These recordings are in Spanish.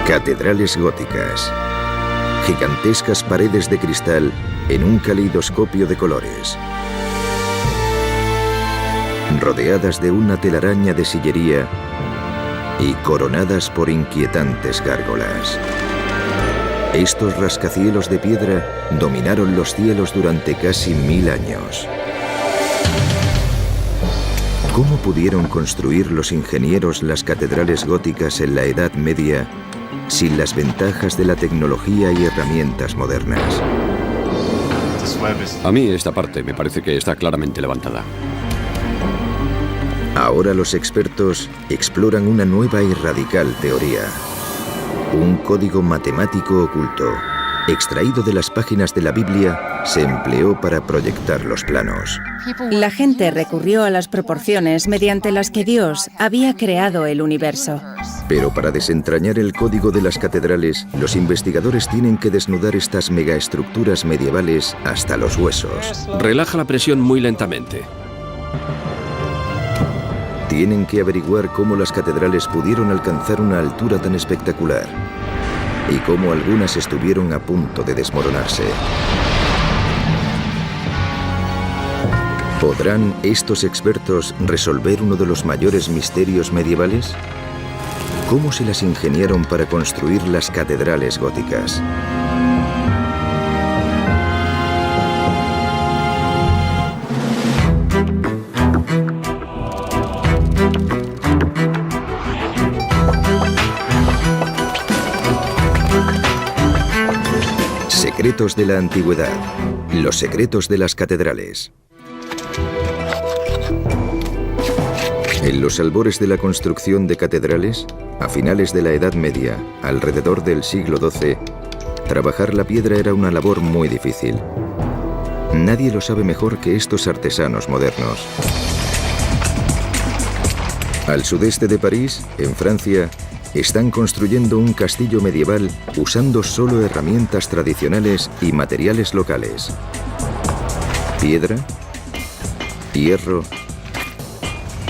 Catedrales góticas. Gigantescas paredes de cristal en un caleidoscopio de colores. Rodeadas de una telaraña de sillería y coronadas por inquietantes gárgolas. Estos rascacielos de piedra dominaron los cielos durante casi 1000 años. ¿Cómo pudieron construir los ingenieros las catedrales góticas en la Edad Media sin las ventajas de la tecnología y herramientas modernas? A mí esta parte me parece que está claramente levantada. Ahora los expertos exploran una nueva y radical teoría. Un código matemático oculto, extraído de las páginas de la Biblia, se empleó para proyectar los planos. La gente recurrió a las proporciones mediante las que Dios había creado el universo. Pero para desentrañar el código de las catedrales, los investigadores tienen que desnudar estas megaestructuras medievales hasta los huesos. Relaja la presión muy lentamente. Tienen que averiguar cómo las catedrales pudieron alcanzar una altura tan espectacular y cómo algunas estuvieron a punto de desmoronarse. ¿Podrán estos expertos resolver uno de los mayores misterios medievales? ¿Cómo se las ingeniaron para construir las catedrales góticas? Secretos de la antigüedad. Los secretos de las catedrales. En los albores de la construcción de catedrales, a finales de la Edad Media, alrededor del siglo XII, trabajar la piedra era una labor muy difícil. Nadie lo sabe mejor que estos artesanos modernos. Al sudeste de París, en Francia, están construyendo un castillo medieval usando solo herramientas tradicionales y materiales locales. Piedra, hierro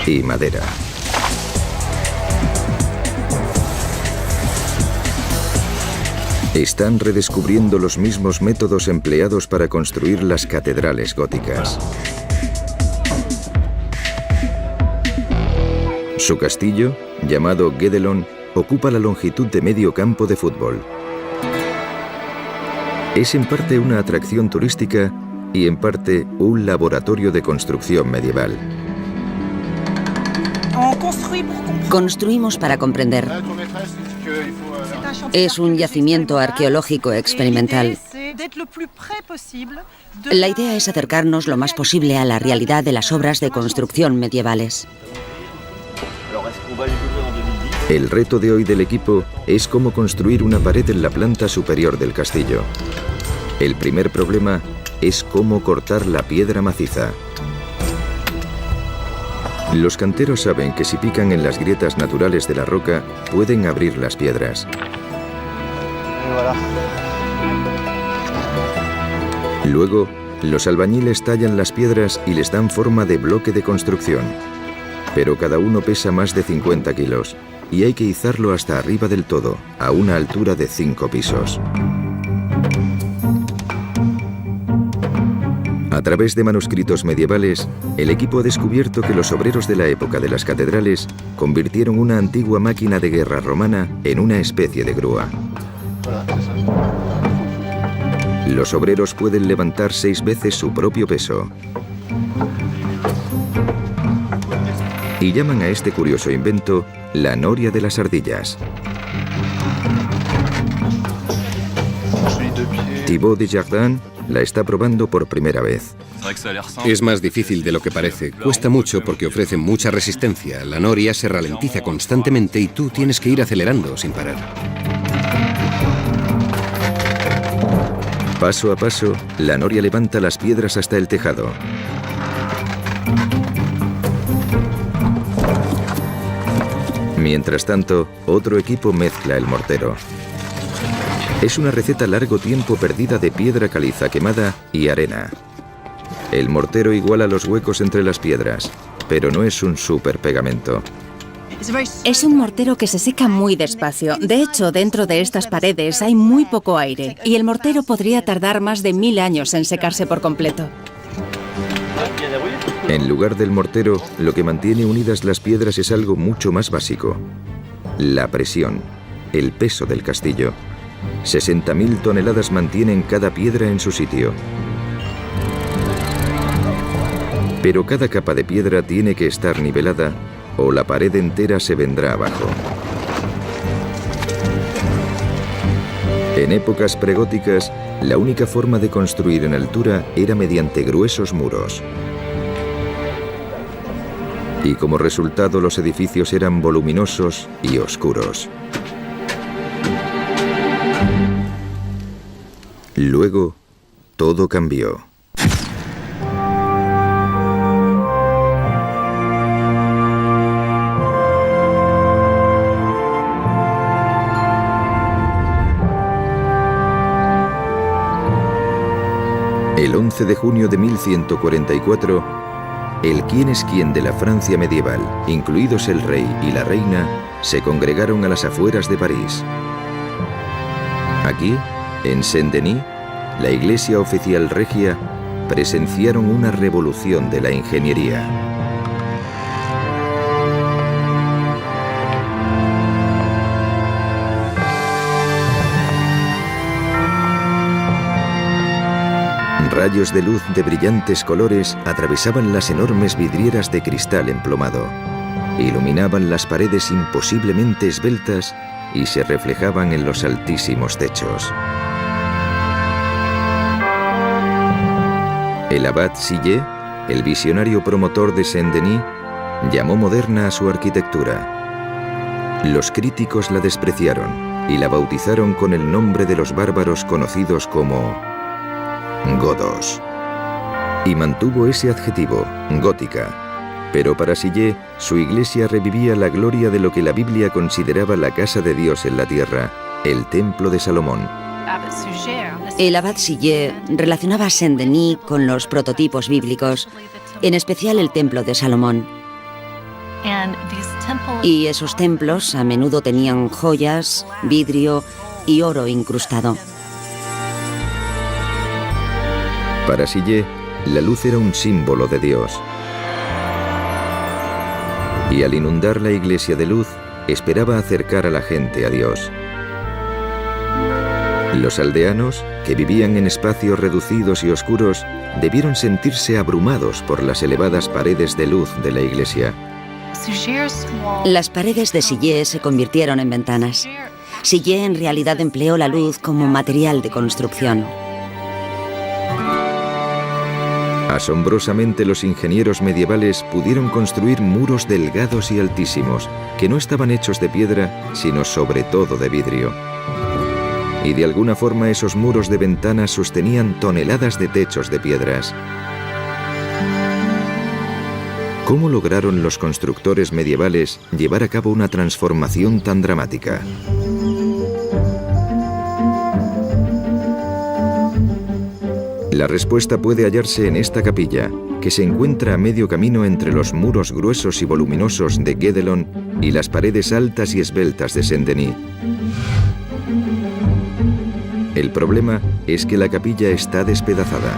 y madera. Están redescubriendo los mismos métodos empleados para construir las catedrales góticas. Su castillo, llamado Guédelon, ocupa la longitud de medio campo de fútbol. Es en parte una atracción turística y en parte un laboratorio de construcción medieval. Construimos para comprender. Es un yacimiento arqueológico experimental. La idea es acercarnos lo más posible a la realidad de las obras de construcción medievales. El reto de hoy del equipo es cómo construir una pared en la planta superior del castillo. El primer problema es cómo cortar la piedra maciza. Los canteros saben que si pican en las grietas naturales de la roca, pueden abrir las piedras. Luego, los albañiles tallan las piedras y les dan forma de bloque de construcción. Pero cada uno pesa más de 50 kilos y hay que izarlo hasta arriba del todo, a una altura de 5 pisos. A través de manuscritos medievales, el equipo ha descubierto que los obreros de la época de las catedrales convirtieron una antigua máquina de guerra romana en una especie de grúa. Los obreros pueden levantar 6 veces su propio peso. Y llaman a este curioso invento la noria de las ardillas. Thibaut Desjardins la está probando por primera vez. Es más difícil de lo que parece. Cuesta mucho porque ofrece mucha resistencia. La noria se ralentiza constantemente y tú tienes que ir acelerando sin parar. Paso a paso, la noria levanta las piedras hasta el tejado. Mientras tanto, otro equipo mezcla el mortero. Es una receta largo tiempo perdida de piedra caliza quemada y arena. El mortero iguala los huecos entre las piedras, pero no es un superpegamento. Es un mortero que se seca muy despacio. De hecho, dentro de estas paredes hay muy poco aire y el mortero podría tardar más de 1000 años en secarse por completo. En lugar del mortero, lo que mantiene unidas las piedras es algo mucho más básico: la presión, el peso del castillo. 60.000 toneladas mantienen cada piedra en su sitio. Pero cada capa de piedra tiene que estar nivelada o la pared entera se vendrá abajo. En épocas pregóticas, la única forma de construir en altura era mediante gruesos muros. Y como resultado, los edificios eran voluminosos y oscuros. Luego, todo cambió. El 11 de junio de 1144, el quién es quién de la Francia medieval, incluidos el rey y la reina, se congregaron a las afueras de París. Aquí, en Saint-Denis, la Iglesia Oficial Regia, presenciaron una revolución de la ingeniería. Rayos de luz de brillantes colores atravesaban las enormes vidrieras de cristal emplomado, iluminaban las paredes imposiblemente esbeltas y se reflejaban en los altísimos techos. El abad Sillet, el visionario promotor de Saint-Denis, llamó moderna a su arquitectura. Los críticos la despreciaron y la bautizaron con el nombre de los bárbaros conocidos como godos. Y mantuvo ese adjetivo, gótica. Pero para Sillet, su iglesia revivía la gloria de lo que la Biblia consideraba la casa de Dios en la tierra, el templo de Salomón. El abad Sillet relacionaba a Saint-Denis con los prototipos bíblicos, en especial el templo de Salomón. Y esos templos a menudo tenían joyas, vidrio y oro incrustado. Para Sillet, la luz era un símbolo de Dios. Y al inundar la iglesia de luz, esperaba acercar a la gente a Dios. Los aldeanos, que vivían en espacios reducidos y oscuros, debieron sentirse abrumados por las elevadas paredes de luz de la iglesia. Las paredes de Sillet se convirtieron en ventanas. Sillet en realidad empleó la luz como material de construcción. Asombrosamente, los ingenieros medievales pudieron construir muros delgados y altísimos, que no estaban hechos de piedra, sino sobre todo de vidrio. Y de alguna forma esos muros de ventanas sostenían toneladas de techos de piedras. ¿Cómo lograron los constructores medievales llevar a cabo una transformación tan dramática? La respuesta puede hallarse en esta capilla, que se encuentra a medio camino entre los muros gruesos y voluminosos de Guédelon y las paredes altas y esbeltas de Saint-Denis. El problema es que la capilla está despedazada.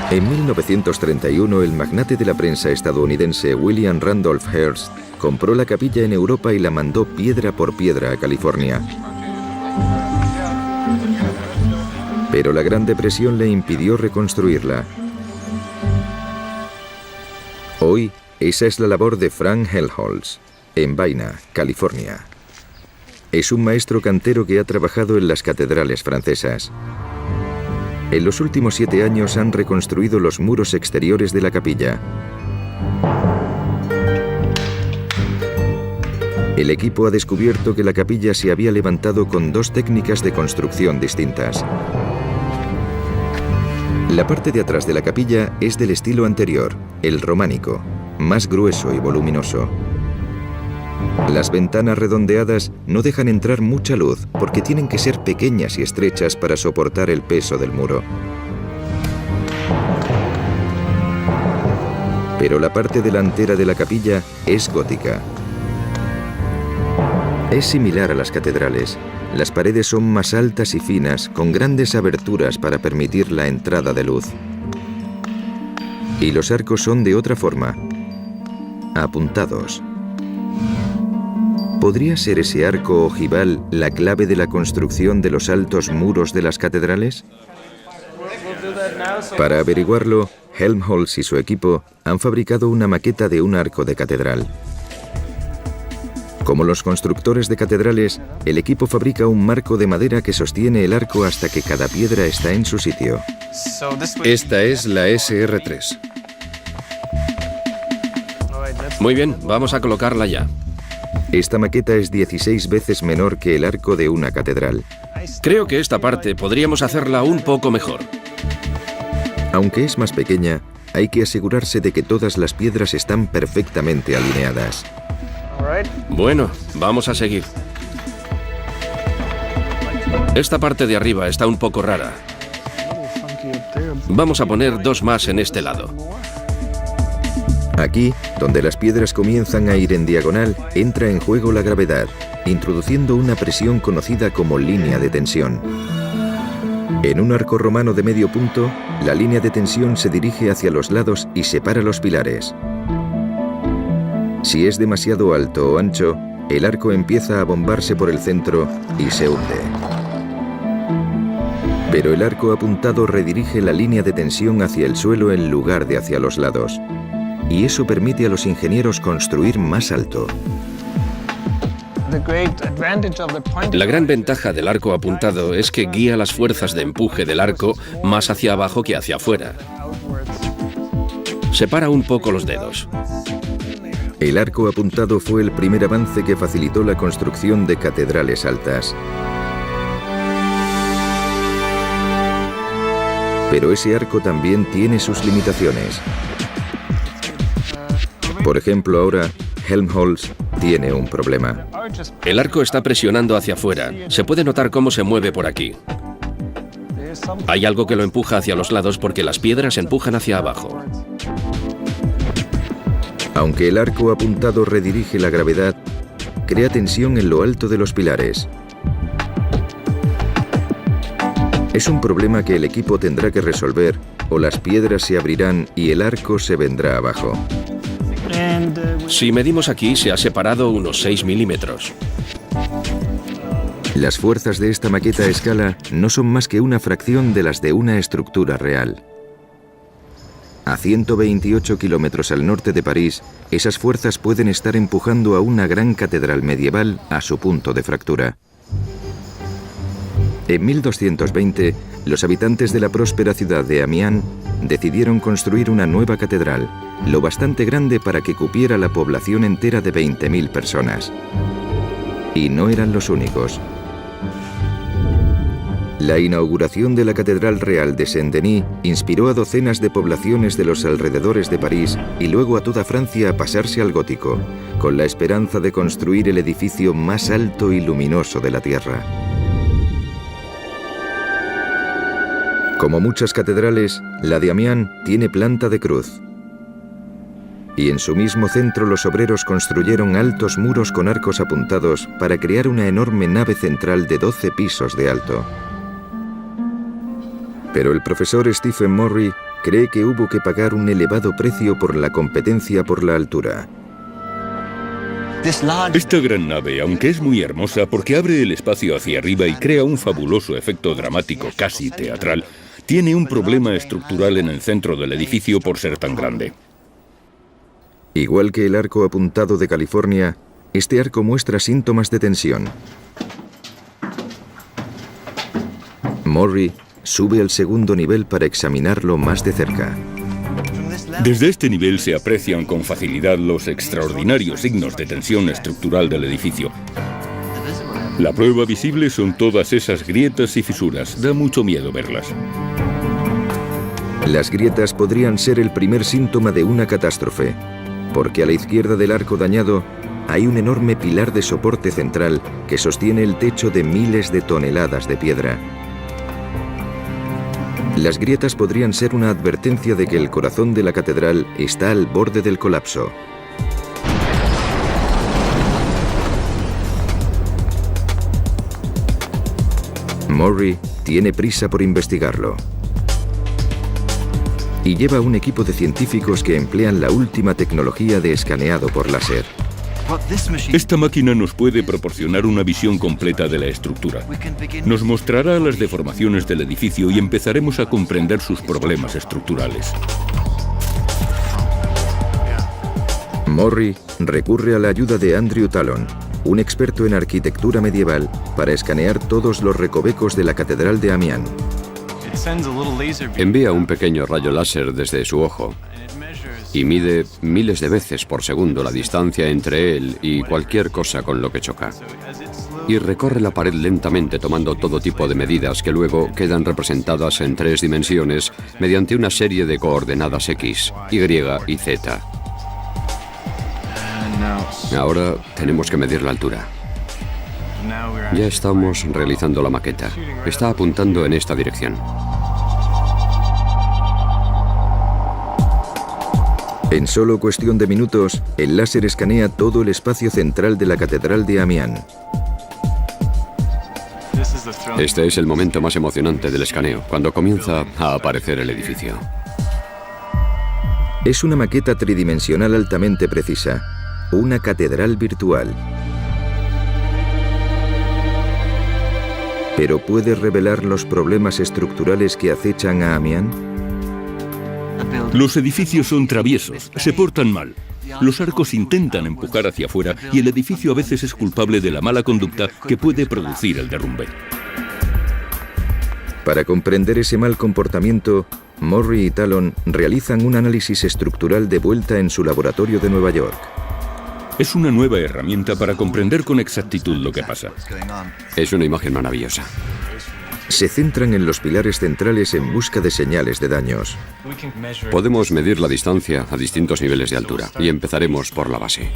En 1931, el magnate de la prensa estadounidense William Randolph Hearst compró la capilla en Europa y la mandó piedra por piedra a California. Pero la Gran Depresión le impidió reconstruirla. Hoy, esa es la labor de Frank Helmholtz, en Vaina, California. Es un maestro cantero que ha trabajado en las catedrales francesas. En los últimos 7 años han reconstruido los muros exteriores de la capilla. El equipo ha descubierto que la capilla se había levantado con 2 técnicas de construcción distintas. La parte de atrás de la capilla es del estilo anterior, el románico, más grueso y voluminoso. Las ventanas redondeadas no dejan entrar mucha luz porque tienen que ser pequeñas y estrechas para soportar el peso del muro. Pero la parte delantera de la capilla es gótica. Es similar a las catedrales. Las paredes son más altas y finas, con grandes aberturas para permitir la entrada de luz. Y los arcos son de otra forma, apuntados. ¿Podría ser ese arco ojival la clave de la construcción de los altos muros de las catedrales? Para averiguarlo, Helmholtz y su equipo han fabricado una maqueta de un arco de catedral. Como los constructores de catedrales, el equipo fabrica un marco de madera que sostiene el arco hasta que cada piedra está en su sitio. Esta es la SR3. Muy bien, vamos a colocarla ya. Esta maqueta es 16 veces menor que el arco de una catedral. Creo que esta parte podríamos hacerla un poco mejor. Aunque es más pequeña, hay que asegurarse de que todas las piedras están perfectamente alineadas. Bueno, vamos a seguir. Esta parte de arriba está un poco rara. Vamos a poner 2 más en este lado. Aquí, donde las piedras comienzan a ir en diagonal, entra en juego la gravedad, introduciendo una presión conocida como línea de tensión. En un arco romano de medio punto, la línea de tensión se dirige hacia los lados y separa los pilares. Si es demasiado alto o ancho, el arco empieza a bombarse por el centro y se hunde. Pero el arco apuntado redirige la línea de tensión hacia el suelo en lugar de hacia los lados. Y eso permite a los ingenieros construir más alto. La gran ventaja del arco apuntado es que guía las fuerzas de empuje del arco más hacia abajo que hacia afuera. Separa un poco los dedos. El arco apuntado fue el primer avance que facilitó la construcción de catedrales altas. Pero ese arco también tiene sus limitaciones. Por ejemplo, ahora, Helmholtz tiene un problema. El arco está presionando hacia afuera. Se puede notar cómo se mueve por aquí. Hay algo que lo empuja hacia los lados porque las piedras empujan hacia abajo. Aunque el arco apuntado redirige la gravedad, crea tensión en lo alto de los pilares. Es un problema que el equipo tendrá que resolver, o las piedras se abrirán y el arco se vendrá abajo. Si medimos aquí, se ha separado unos 6 milímetros. Las fuerzas de esta maqueta a escala no son más que una fracción de las de una estructura real. A 128 kilómetros al norte de París, esas fuerzas pueden estar empujando a una gran catedral medieval a su punto de fractura. En 1220, los habitantes de la próspera ciudad de Amiens decidieron construir una nueva catedral, lo bastante grande para que cupiera la población entera de 20.000 personas. Y no eran los únicos. La inauguración de la Catedral Real de Saint-Denis inspiró a docenas de poblaciones de los alrededores de París y luego a toda Francia a pasarse al gótico, con la esperanza de construir el edificio más alto y luminoso de la Tierra. Como muchas catedrales, la de Amiens tiene planta de cruz. Y en su mismo centro los obreros construyeron altos muros con arcos apuntados para crear una enorme nave central de 12 pisos de alto. Pero el profesor Stephen Morry cree que hubo que pagar un elevado precio por la competencia por la altura. Esta gran nave, aunque es muy hermosa porque abre el espacio hacia arriba y crea un fabuloso efecto dramático casi teatral, tiene un problema estructural en el centro del edificio por ser tan grande. Igual que el arco apuntado de California, este arco muestra síntomas de tensión. Morry sube al segundo nivel para examinarlo más de cerca. Desde este nivel se aprecian con facilidad los extraordinarios signos de tensión estructural del edificio. La prueba visible son todas esas grietas y fisuras. Da mucho miedo verlas. Las grietas podrían ser el primer síntoma de una catástrofe, porque a la izquierda del arco dañado hay un enorme pilar de soporte central que sostiene el techo de miles de toneladas de piedra. Las grietas podrían ser una advertencia de que el corazón de la catedral está al borde del colapso. Murray tiene prisa por investigarlo. Y lleva un equipo de científicos que emplean la última tecnología de escaneado por láser. Esta máquina nos puede proporcionar una visión completa de la estructura. Nos mostrará las deformaciones del edificio y empezaremos a comprender sus problemas estructurales. Murray recurre a la ayuda de Andrew Tallon, un experto en arquitectura medieval, para escanear todos los recovecos de la Catedral de Amiens. Envía un pequeño rayo láser desde su ojo y mide miles de veces por segundo la distancia entre él y cualquier cosa con lo que choca. Y recorre la pared lentamente tomando todo tipo de medidas que luego quedan representadas en 3 dimensiones mediante una serie de coordenadas X, Y y Z. Ahora tenemos que medir la altura. Ya estamos realizando la maqueta. Está apuntando en esta dirección. En solo cuestión de minutos, el láser escanea todo el espacio central de la Catedral de Amiens. Este es el momento más emocionante del escaneo, cuando comienza a aparecer el edificio. Es una maqueta tridimensional altamente precisa, una catedral virtual. ¿Pero puede revelar los problemas estructurales que acechan a Amiens? Los edificios son traviesos, se portan mal. Los arcos intentan empujar hacia afuera y el edificio a veces es culpable de la mala conducta que puede producir el derrumbe. Para comprender ese mal comportamiento, Murray y Tallon realizan un análisis estructural de vuelta en su laboratorio de Nueva York. Es una nueva herramienta para comprender con exactitud lo que pasa. Es una imagen maravillosa. Se centran en los pilares centrales en busca de señales de daños. Podemos medir la distancia a distintos niveles de altura y empezaremos por la base.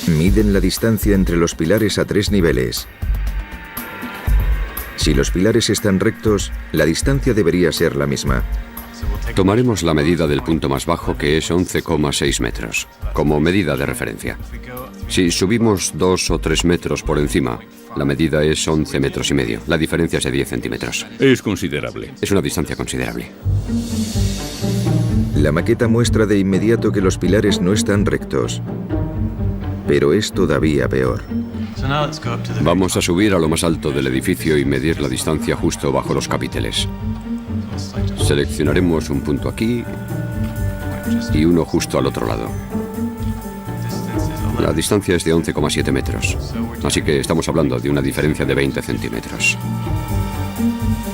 Miden la distancia entre los pilares a 3 niveles. Si los pilares están rectos, la distancia debería ser la misma. Tomaremos la medida del punto más bajo, que es 11,6 metros, como medida de referencia. Si subimos 2 o 3 metros por encima, la medida es 11 metros y medio. La diferencia es de 10 centímetros. Es considerable. Es una distancia considerable. La maqueta muestra de inmediato que los pilares no están rectos. Pero es todavía peor. Vamos a subir a lo más alto del edificio y medir la distancia justo bajo los capiteles. Seleccionaremos un punto aquí y uno justo al otro lado. La distancia es de 11,7 metros, así que estamos hablando de una diferencia de 20 centímetros.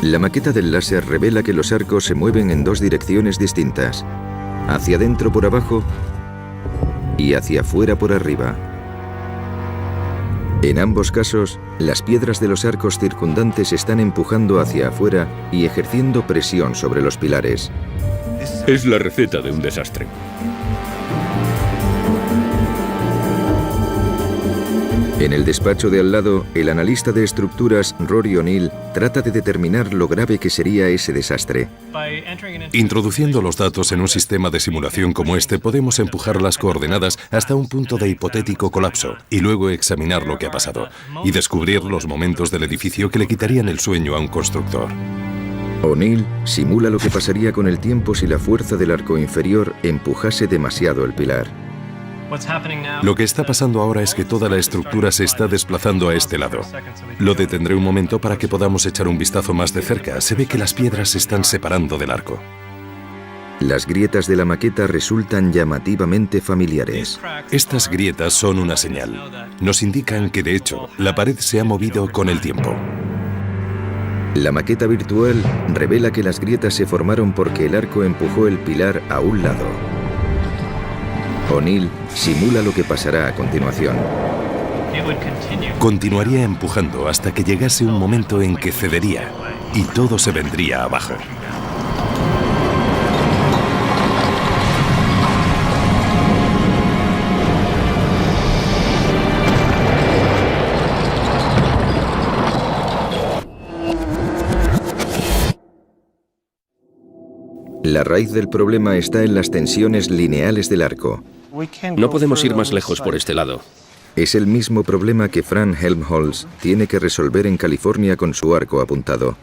La maqueta del láser revela que los arcos se mueven en 2 direcciones distintas, hacia adentro por abajo y hacia afuera por arriba. En ambos casos, las piedras de los arcos circundantes están empujando hacia afuera y ejerciendo presión sobre los pilares. Es la receta de un desastre. En el despacho de al lado, el analista de estructuras Rory O'Neill trata de determinar lo grave que sería ese desastre. Introduciendo los datos en un sistema de simulación como este, podemos empujar las coordenadas hasta un punto de hipotético colapso y luego examinar lo que ha pasado y descubrir los momentos del edificio que le quitarían el sueño a un constructor. O'Neill simula lo que pasaría con el tiempo si la fuerza del arco inferior empujase demasiado el pilar. Lo que está pasando ahora es que toda la estructura se está desplazando a este lado. Lo detendré un momento para que podamos echar un vistazo más de cerca. Se ve que las piedras se están separando del arco. Las grietas de la maqueta resultan llamativamente familiares. Estas grietas son una señal. Nos indican que, de hecho, la pared se ha movido con el tiempo. La maqueta virtual revela que las grietas se formaron porque el arco empujó el pilar a un lado. O'Neill simula lo que pasará a continuación. Continuaría empujando hasta que llegase un momento en que cedería y todo se vendría abajo. La raíz del problema está en las tensiones lineales del arco. No podemos ir más lejos por este lado. Es el mismo problema que Frank Helmholtz tiene que resolver en California con su arco apuntado.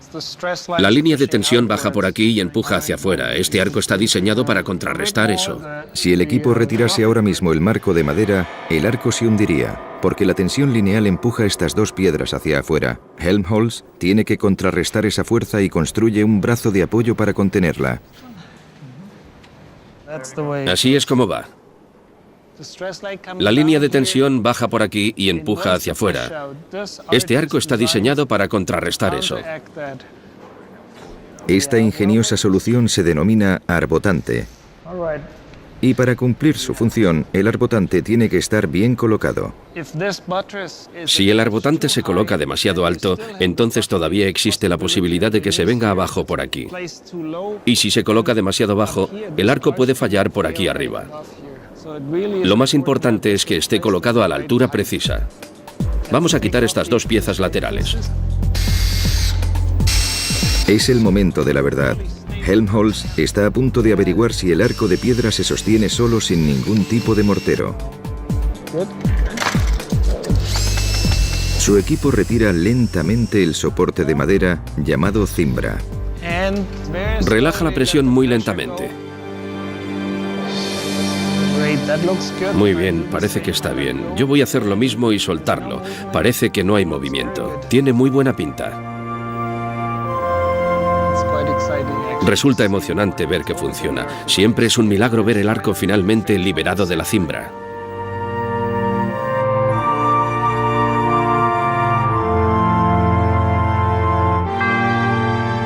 La línea de tensión baja por aquí y empuja hacia afuera. Este arco está diseñado para contrarrestar eso. Si el equipo retirase ahora mismo el marco de madera, el arco se hundiría, porque la tensión lineal empuja estas dos piedras hacia afuera. Helmholtz tiene que contrarrestar esa fuerza y construye un brazo de apoyo para contenerla. Así es como va. La línea de tensión baja por aquí y empuja hacia afuera. Este arco está diseñado para contrarrestar eso. Esta ingeniosa solución se denomina arbotante. Y para cumplir su función, el arbotante tiene que estar bien colocado. Si el arbotante se coloca demasiado alto, entonces todavía existe la posibilidad de que se venga abajo por aquí. Y si se coloca demasiado bajo, el arco puede fallar por aquí arriba. Lo más importante es que esté colocado a la altura precisa. Vamos a quitar estas dos piezas laterales. Es el momento de la verdad. Helmholtz está a punto de averiguar si el arco de piedra se sostiene solo sin ningún tipo de mortero. Su equipo retira lentamente el soporte de madera llamado cimbra. Relaja la presión muy lentamente. Muy bien, parece que está bien. Yo voy a hacer lo mismo y soltarlo. Parece que no hay movimiento. Tiene muy buena pinta. Resulta emocionante ver que funciona. Siempre es un milagro ver el arco finalmente liberado de la cimbra.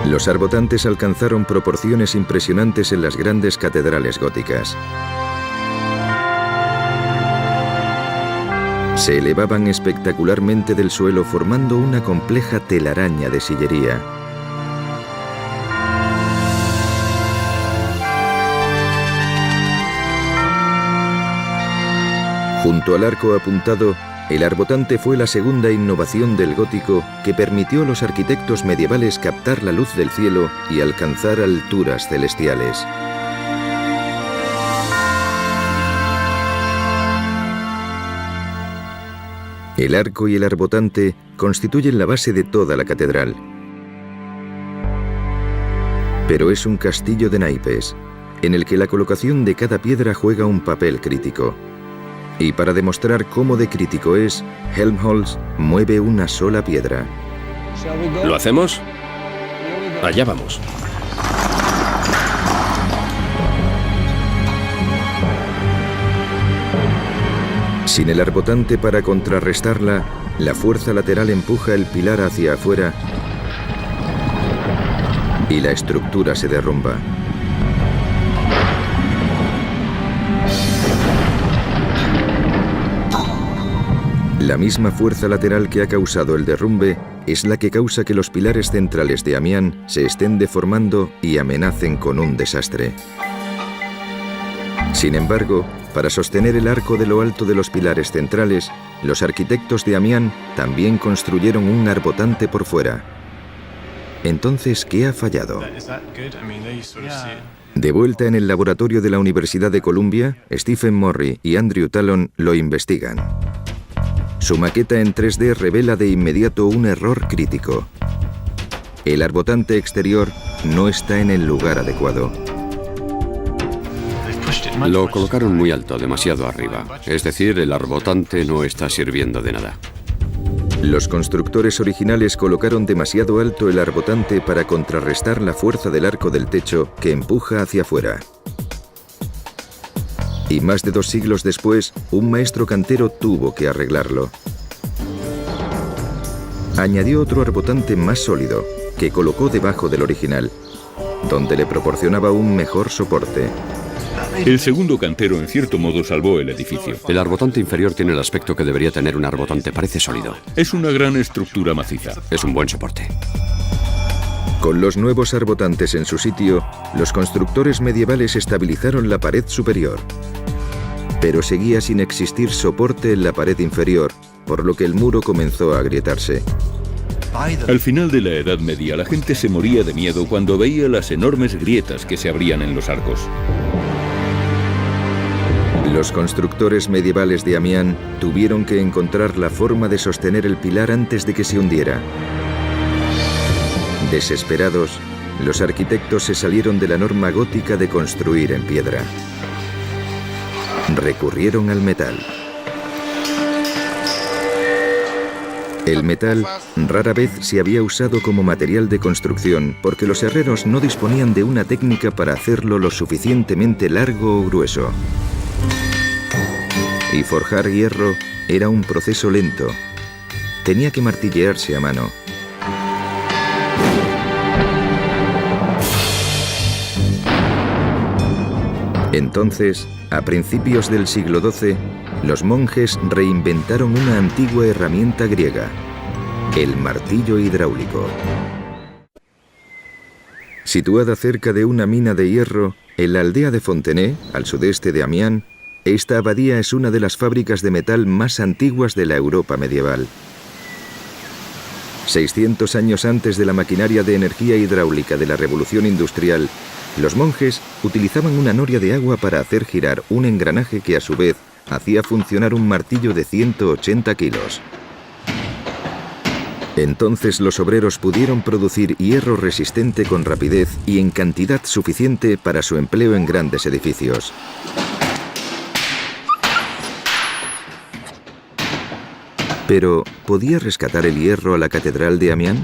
Los arbotantes alcanzaron proporciones impresionantes en las grandes catedrales góticas. Se elevaban espectacularmente del suelo formando una compleja telaraña de sillería. Junto al arco apuntado, el arbotante fue la segunda innovación del gótico que permitió a los arquitectos medievales captar la luz del cielo y alcanzar alturas celestiales. El arco y el arbotante constituyen la base de toda la catedral. Pero es un castillo de naipes, en el que la colocación de cada piedra juega un papel crítico. Y para demostrar cómo de crítico es, Helmholtz mueve una sola piedra. ¿Lo hacemos? Allá vamos. Sin el arbotante para contrarrestarla, la fuerza lateral empuja el pilar hacia afuera y la estructura se derrumba. La misma fuerza lateral que ha causado el derrumbe es la que causa que los pilares centrales de Amiens se estén deformando y amenacen con un desastre. Sin embargo, para sostener el arco de lo alto de los pilares centrales, los arquitectos de Amiens también construyeron un arbotante por fuera. Entonces, ¿qué ha fallado? De vuelta en el laboratorio de la Universidad de Columbia, Stephen Morry y Andrew Talon lo investigan. Su maqueta en 3D revela de inmediato un error crítico. El arbotante exterior no está en el lugar adecuado. Lo colocaron muy alto, demasiado arriba. Es decir, el arbotante no está sirviendo de nada. Los constructores originales colocaron demasiado alto el arbotante para contrarrestar la fuerza del arco del techo que empuja hacia afuera. Y más de 2 siglos después, un maestro cantero tuvo que arreglarlo. Añadió otro arbotante más sólido, que colocó debajo del original, donde le proporcionaba un mejor soporte. El segundo cantero en cierto modo salvó el edificio. El arbotante inferior tiene el aspecto que debería tener un arbotante, parece sólido. Es una gran estructura maciza. Es un buen soporte. Con los nuevos arbotantes en su sitio, los constructores medievales estabilizaron la pared superior. Pero seguía sin existir soporte en la pared inferior, por lo que el muro comenzó a agrietarse. Al final de la Edad Media, la gente se moría de miedo cuando veía las enormes grietas que se abrían en los arcos. Los constructores medievales de Amiens tuvieron que encontrar la forma de sostener el pilar antes de que se hundiera. Desesperados, los arquitectos se salieron de la norma gótica de construir en piedra. Recurrieron al metal. El metal rara vez se había usado como material de construcción porque los herreros no disponían de una técnica para hacerlo lo suficientemente largo o grueso. Y forjar hierro era un proceso lento. Tenía que martillearse a mano. Entonces, a principios del siglo XII, los monjes reinventaron una antigua herramienta griega, el martillo hidráulico. Situada cerca de una mina de hierro, en la aldea de Fontenay, al sudeste de Amiens, esta abadía es una de las fábricas de metal más antiguas de la Europa medieval. 600 años antes de la maquinaria de energía hidráulica de la Revolución Industrial, los monjes utilizaban una noria de agua para hacer girar un engranaje que a su vez hacía funcionar un martillo de 180 kilos. Entonces los obreros pudieron producir hierro resistente con rapidez y en cantidad suficiente para su empleo en grandes edificios. Pero, ¿podía rescatar el hierro a la catedral de Amiens?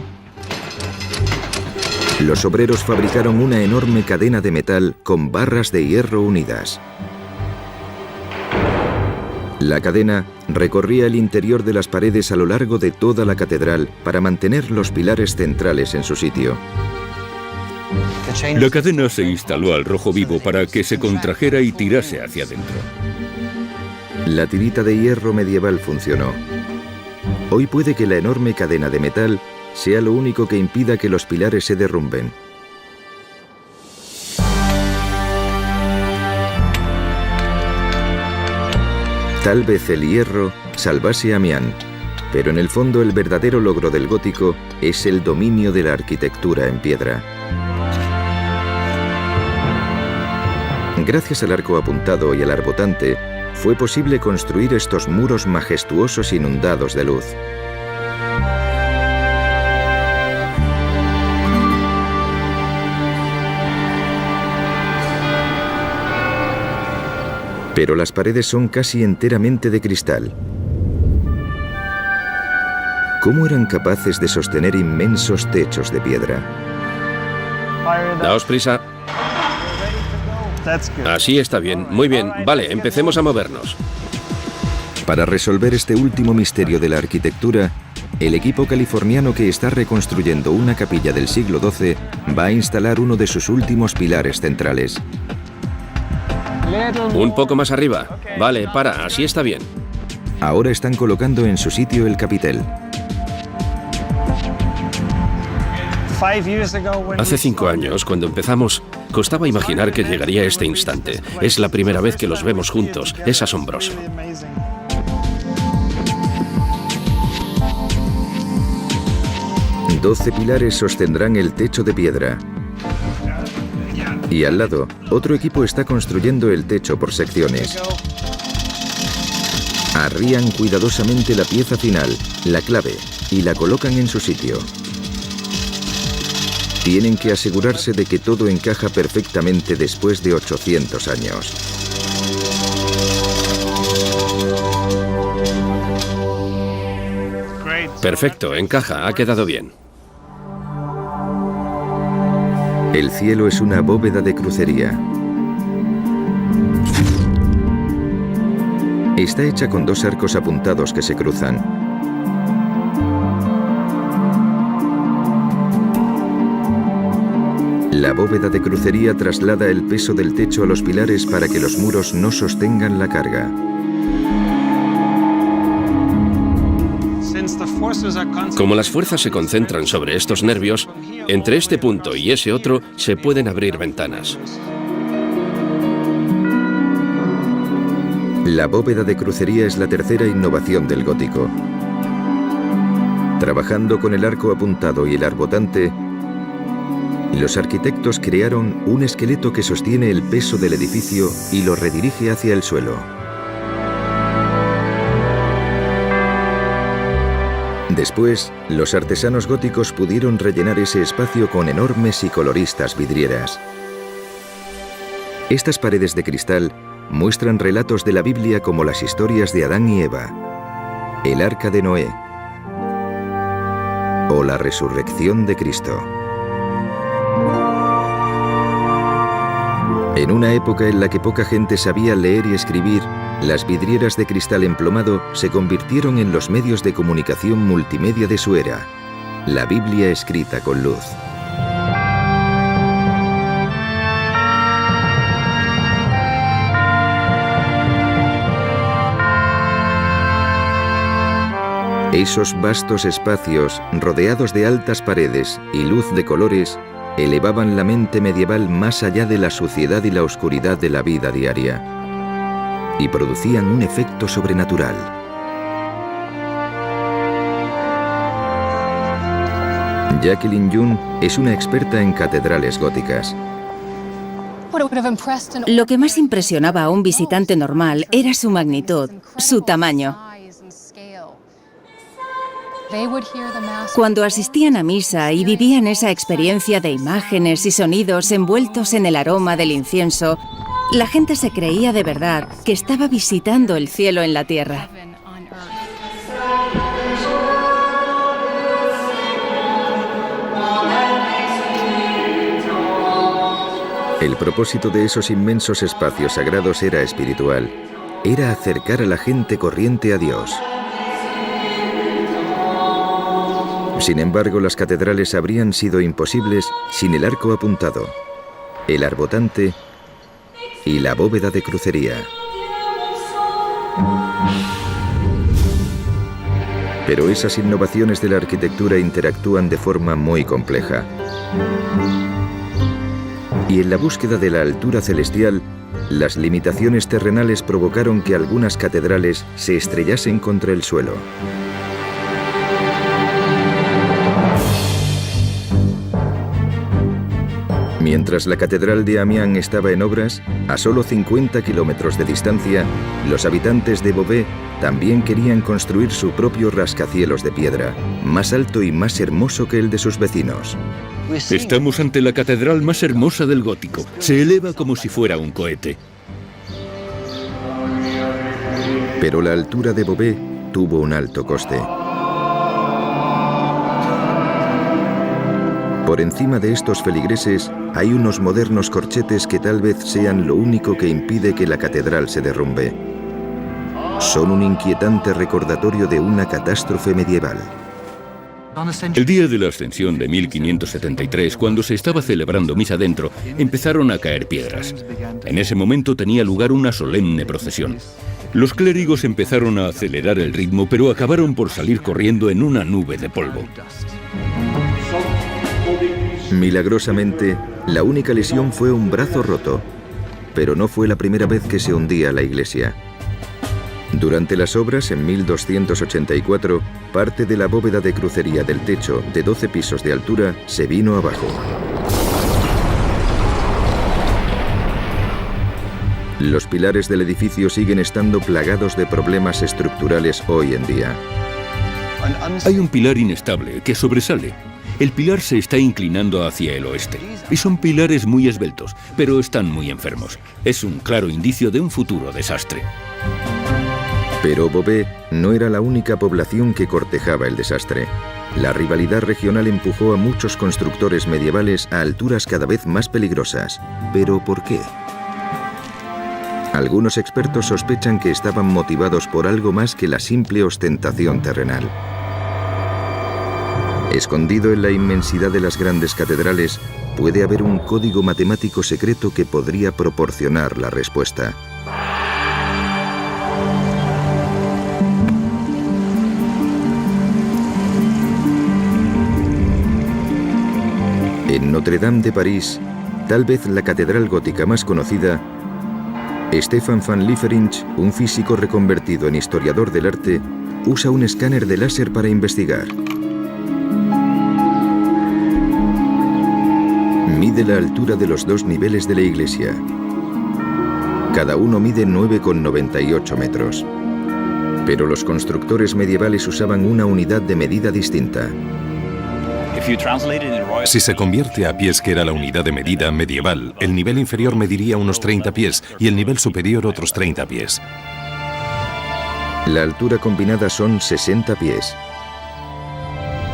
Los obreros fabricaron una enorme cadena de metal con barras de hierro unidas. La cadena recorría el interior de las paredes a lo largo de toda la catedral para mantener los pilares centrales en su sitio. La cadena se instaló al rojo vivo para que se contrajera y tirase hacia adentro. La tirita de hierro medieval funcionó. Hoy puede que la enorme cadena de metal sea lo único que impida que los pilares se derrumben. Tal vez el hierro salvase a Amiens, pero en el fondo el verdadero logro del gótico es el dominio de la arquitectura en piedra. Gracias al arco apuntado y al arbotante, fue posible construir estos muros majestuosos inundados de luz. Pero las paredes son casi enteramente de cristal. ¿Cómo eran capaces de sostener inmensos techos de piedra? Daos prisa. Así está bien. Muy bien. Vale, empecemos a movernos. Para resolver este último misterio de la arquitectura, el equipo californiano que está reconstruyendo una capilla del siglo XII va a instalar uno de sus últimos pilares centrales. Un poco más arriba. Vale, para, así está bien. Ahora están colocando en su sitio el capitel. Hace 5 años, cuando empezamos, costaba imaginar que llegaría este instante. Es la primera vez que los vemos juntos. Es asombroso. Doce pilares sostendrán el techo de piedra. Y al lado, otro equipo está construyendo el techo por secciones. Arrían cuidadosamente la pieza final, la clave, y la colocan en su sitio. Tienen que asegurarse de que todo encaja perfectamente después de 800 años. Perfecto, encaja, ha quedado bien. El cielo es una bóveda de crucería. Está hecha con 2 arcos apuntados que se cruzan. La bóveda de crucería traslada el peso del techo a los pilares para que los muros no sostengan la carga. Como las fuerzas se concentran sobre estos nervios, entre este punto y ese otro se pueden abrir ventanas. La bóveda de crucería es la tercera innovación del gótico. Trabajando con el arco apuntado y el arbotante, los arquitectos crearon un esqueleto que sostiene el peso del edificio y lo redirige hacia el suelo. Después, los artesanos góticos pudieron rellenar ese espacio con enormes y coloristas vidrieras. Estas paredes de cristal muestran relatos de la Biblia como las historias de Adán y Eva, el Arca de Noé o la resurrección de Cristo. En una época en la que poca gente sabía leer y escribir, las vidrieras de cristal emplomado se convirtieron en los medios de comunicación multimedia de su era, la Biblia escrita con luz. Esos vastos espacios, rodeados de altas paredes y luz de colores, elevaban la mente medieval más allá de la suciedad y la oscuridad de la vida diaria, y producían un efecto sobrenatural. Jacqueline Jung es una experta en catedrales góticas. Lo que más impresionaba a un visitante normal era su magnitud, su tamaño. Cuando asistían a misa y vivían esa experiencia de imágenes y sonidos envueltos en el aroma del incienso, la gente se creía de verdad que estaba visitando el cielo en la tierra. El propósito de esos inmensos espacios sagrados era espiritual. Era acercar a la gente corriente a Dios. Sin embargo, las catedrales habrían sido imposibles sin el arco apuntado, el arbotante y la bóveda de crucería. Pero esas innovaciones de la arquitectura interactúan de forma muy compleja. Y en la búsqueda de la altura celestial, las limitaciones terrenales provocaron que algunas catedrales se estrellasen contra el suelo. Mientras la catedral de Amiens estaba en obras, a solo 50 kilómetros de distancia, los habitantes de Beauvais también querían construir su propio rascacielos de piedra, más alto y más hermoso que el de sus vecinos. Estamos ante la catedral más hermosa del gótico. Se eleva como si fuera un cohete. Pero la altura de Beauvais tuvo un alto coste. Por encima de estos feligreses hay unos modernos corchetes que tal vez sean lo único que impide que la catedral se derrumbe. Son un inquietante recordatorio de una catástrofe medieval. El día de la ascensión de 1573, cuando se estaba celebrando misa dentro, empezaron a caer piedras. En ese momento tenía lugar una solemne procesión. Los clérigos empezaron a acelerar el ritmo, pero acabaron por salir corriendo en una nube de polvo. Milagrosamente, la única lesión fue un brazo roto, pero no fue la primera vez que se hundía la iglesia. Durante las obras, en 1284, parte de la bóveda de crucería del techo, de 12 pisos de altura, se vino abajo. Los pilares del edificio siguen estando plagados de problemas estructurales hoy en día. Hay un pilar inestable que sobresale. El pilar se está inclinando hacia el oeste. Y son pilares muy esbeltos, pero están muy enfermos. Es un claro indicio de un futuro desastre. Pero Beauvais no era la única población que cortejaba el desastre. La rivalidad regional empujó a muchos constructores medievales a alturas cada vez más peligrosas. ¿Pero por qué? Algunos expertos sospechan que estaban motivados por algo más que la simple ostentación terrenal. Escondido en la inmensidad de las grandes catedrales, puede haber un código matemático secreto que podría proporcionar la respuesta. En Notre-Dame de París, tal vez la catedral gótica más conocida, Stefan van Lieferinck, un físico reconvertido en historiador del arte, usa un escáner de láser para investigar. mide la altura de los dos niveles de la iglesia. Cada uno mide 9,98 metros. Pero los constructores medievales usaban una unidad de medida distinta. Si se convierte a pies, que era la unidad de medida medieval, el nivel inferior mediría unos 30 pies y el nivel superior otros 30 pies. La altura combinada son 60 pies.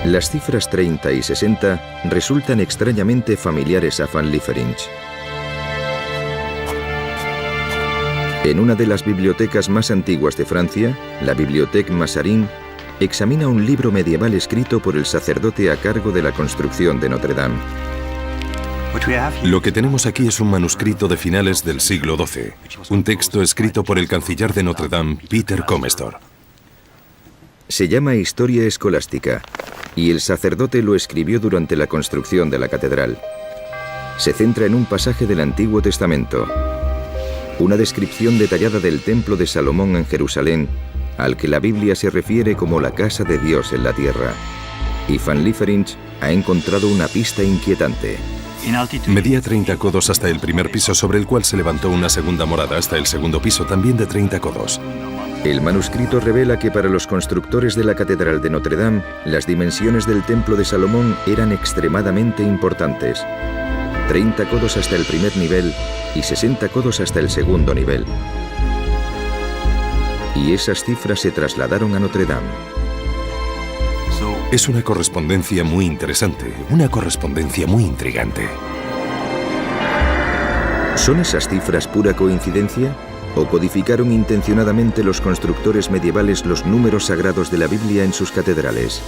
Las cifras 30 y 60 resultan extrañamente familiares a Van Lieferinck. En una de las bibliotecas más antiguas de Francia, la Bibliothèque Mazarin, examina un libro medieval escrito por el sacerdote a cargo de la construcción de Notre Dame. Lo que tenemos aquí es un manuscrito de finales del siglo XII, un texto escrito por el canciller de Notre Dame, Peter Comestor. Se llama Historia Escolástica, y el sacerdote lo escribió durante la construcción de la catedral. Se centra en un pasaje del Antiguo Testamento, una descripción detallada del Templo de Salomón en Jerusalén, al que la Biblia se refiere como la casa de Dios en la tierra. Y Van Lieferinck ha encontrado una pista inquietante. Medía 30 codos hasta el primer piso, sobre el cual se levantó una segunda morada hasta el segundo piso, también de 30 codos. El manuscrito revela que para los constructores de la Catedral de Notre Dame, las dimensiones del Templo de Salomón eran extremadamente importantes. 30 codos hasta el primer nivel y 60 codos hasta el segundo nivel. Y esas cifras se trasladaron a Notre Dame. Es una correspondencia muy interesante, una correspondencia muy intrigante. ¿Son esas cifras pura coincidencia? ¿O codificaron intencionadamente los constructores medievales los números sagrados de la Biblia en sus catedrales?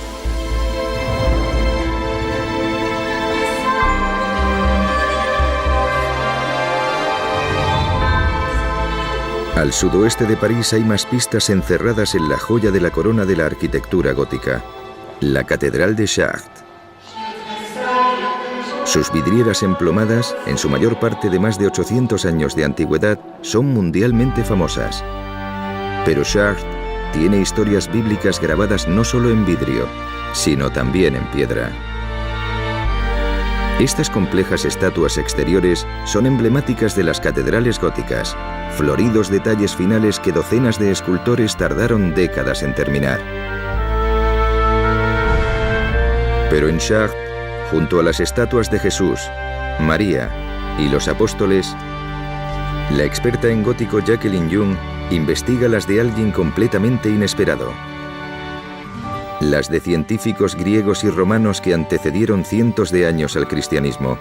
Al sudoeste de París hay más pistas encerradas en la joya de la corona de la arquitectura gótica, la Catedral de Chartres. Sus vidrieras emplomadas, en su mayor parte de más de 800 años de antigüedad, son mundialmente famosas. Pero Chartres tiene historias bíblicas grabadas no solo en vidrio, sino también en piedra. Estas complejas estatuas exteriores son emblemáticas de las catedrales góticas, floridos detalles finales que docenas de escultores tardaron décadas en terminar. Pero en Chartres, junto a las estatuas de Jesús, María y los apóstoles, la experta en gótico Jacqueline Jung investiga las de alguien completamente inesperado. Las de científicos griegos y romanos que antecedieron cientos de años al cristianismo,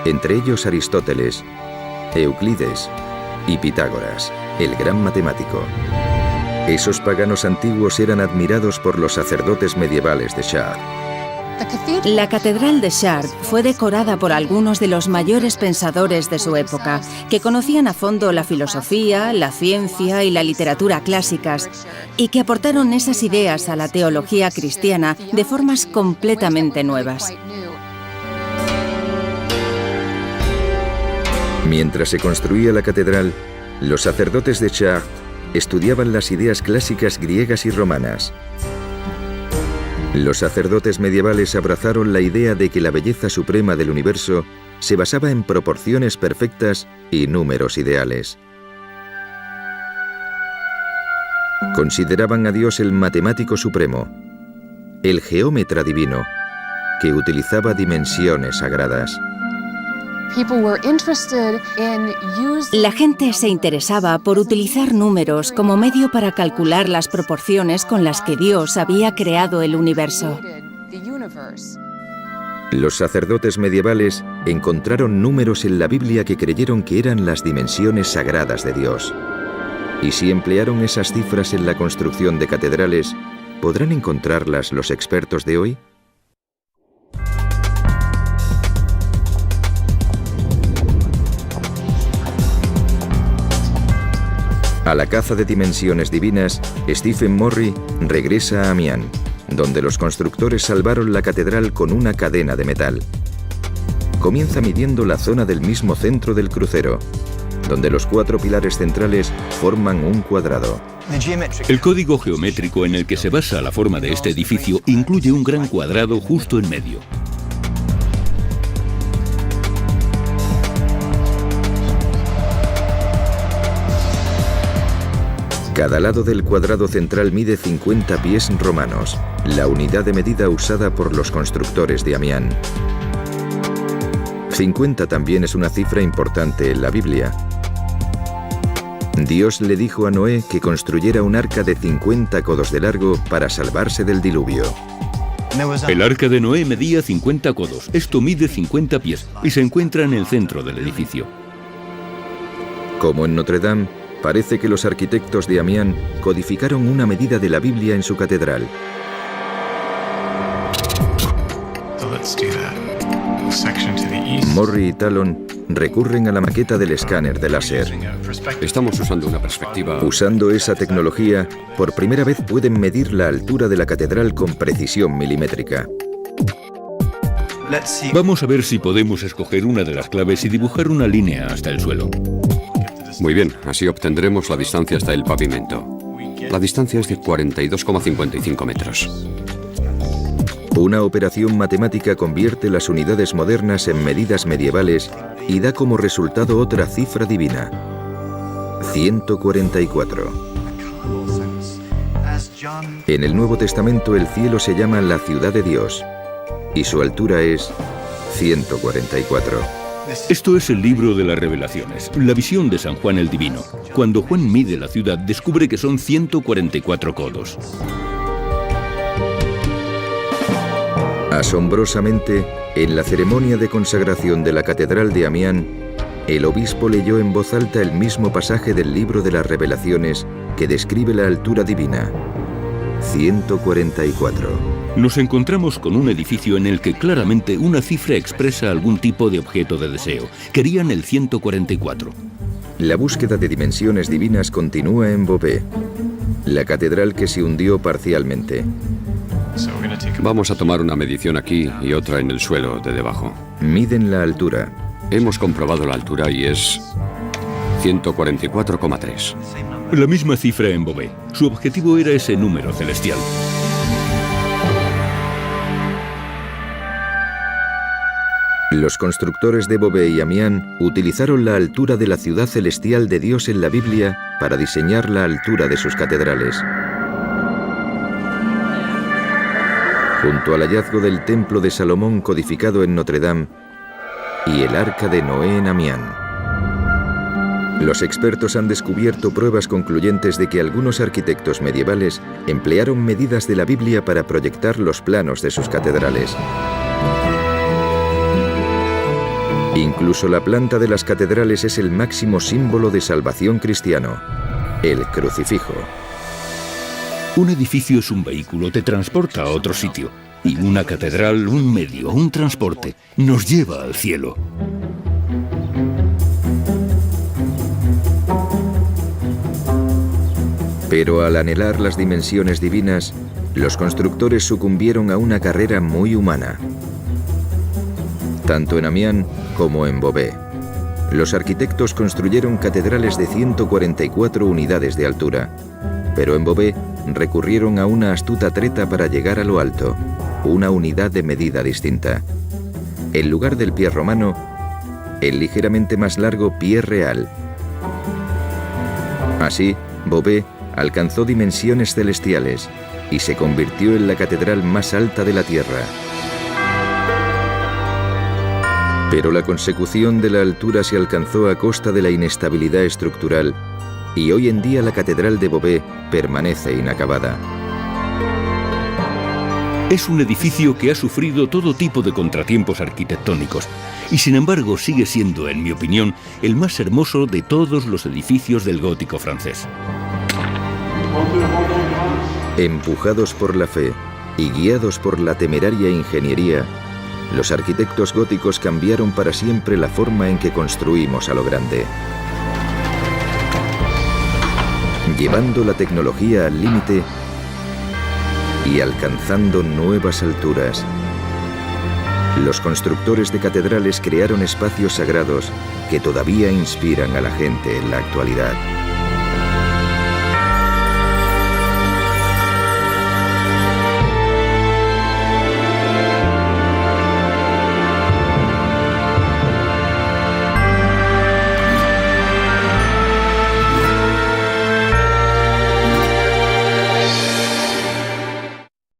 entre ellos Aristóteles, Euclides y Pitágoras, el gran matemático. Esos paganos antiguos eran admirados por los sacerdotes medievales de Chartres. La Catedral de Chartres fue decorada por algunos de los mayores pensadores de su época, que conocían a fondo la filosofía, la ciencia y la literatura clásicas, y que aportaron esas ideas a la teología cristiana de formas completamente nuevas. Mientras se construía la catedral, los sacerdotes de Chartres estudiaban las ideas clásicas griegas y romanas. Los sacerdotes medievales abrazaron la idea de que la belleza suprema del universo se basaba en proporciones perfectas y números ideales. Consideraban a Dios el matemático supremo, el geómetra divino, que utilizaba dimensiones sagradas. La gente se interesaba por utilizar números como medio para calcular las proporciones con las que Dios había creado el universo. Los sacerdotes medievales encontraron números en la Biblia que creyeron que eran las dimensiones sagradas de Dios. Y si emplearon esas cifras en la construcción de catedrales, ¿podrán encontrarlas los expertos de hoy? A la caza de dimensiones divinas, Stephen Morry regresa a Amiens, donde los constructores salvaron la catedral con una cadena de metal. Comienza midiendo la zona del mismo centro del crucero, donde los 4 pilares centrales forman un cuadrado. El código geométrico en el que se basa la forma de este edificio incluye un gran cuadrado justo en medio. Cada lado del cuadrado central mide 50 pies romanos, la unidad de medida usada por los constructores de Amián. 50 también es una cifra importante en la Biblia. Dios le dijo a Noé que construyera un arca de 50 codos de largo para salvarse del diluvio. El arca de Noé medía 50 codos, esto mide 50 pies y se encuentra en el centro del edificio. Como en Notre Dame, parece que los arquitectos de Amián codificaron una medida de la Biblia en su catedral. Morri y Talon recurren a la maqueta del escáner de láser. Estamos usando una perspectiva... Usando esa tecnología, por primera vez pueden medir la altura de la catedral con precisión milimétrica. Vamos a ver si podemos escoger una de las claves y dibujar una línea hasta el suelo. Muy bien, así obtendremos la distancia hasta el pavimento. La distancia es de 42,55 metros. Una operación matemática convierte las unidades modernas en medidas medievales y da como resultado otra cifra divina: 144. En el Nuevo Testamento el cielo se llama la ciudad de Dios y su altura es 144. Esto es el libro de las revelaciones, la visión de San Juan el Divino. Cuando Juan mide la ciudad, descubre que son 144 codos. Asombrosamente, en la ceremonia de consagración de la Catedral de Amián, el obispo leyó en voz alta el mismo pasaje del libro de las revelaciones que describe la altura divina: 144. Nos encontramos con un edificio en el que claramente una cifra expresa algún tipo de objeto de deseo. Querían el 144. La búsqueda de dimensiones divinas continúa en Beauvais, la catedral que se hundió parcialmente. Vamos a tomar una medición aquí y otra en el suelo de debajo. Miden la altura. Hemos comprobado la altura y es 144,3. La misma cifra en Beauvais. Su objetivo era ese número celestial. Los constructores de Beauvais y Amián utilizaron la altura de la ciudad celestial de Dios en la Biblia para diseñar la altura de sus catedrales. Junto al hallazgo del templo de Salomón codificado en Notre Dame y el arca de Noé en Amián, los expertos han descubierto pruebas concluyentes de que algunos arquitectos medievales emplearon medidas de la Biblia para proyectar los planos de sus catedrales. Incluso la planta de las catedrales es el máximo símbolo de salvación cristiano: el crucifijo. Un edificio es un vehículo, te transporta a otro sitio. Y una catedral, un medio, un transporte, nos lleva al cielo. Pero al anhelar las dimensiones divinas, los constructores sucumbieron a una carrera muy humana. Tanto en Amián como en Beauvais, los arquitectos construyeron catedrales de 144 unidades de altura, pero en Beauvais recurrieron a una astuta treta para llegar a lo alto, una unidad de medida distinta. En lugar del pie romano, el ligeramente más largo pie real. Así, Beauvais alcanzó dimensiones celestiales y se convirtió en la catedral más alta de la tierra. Pero la consecución de la altura se alcanzó a costa de la inestabilidad estructural y hoy en día la catedral de Beauvais permanece inacabada. Es un edificio que ha sufrido todo tipo de contratiempos arquitectónicos y sin embargo sigue siendo, en mi opinión, el más hermoso de todos los edificios del gótico francés. Empujados por la fe y guiados por la temeraria ingeniería, los arquitectos góticos cambiaron para siempre la forma en que construimos a lo grande. Llevando la tecnología al límite y alcanzando nuevas alturas, los constructores de catedrales crearon espacios sagrados que todavía inspiran a la gente en la actualidad.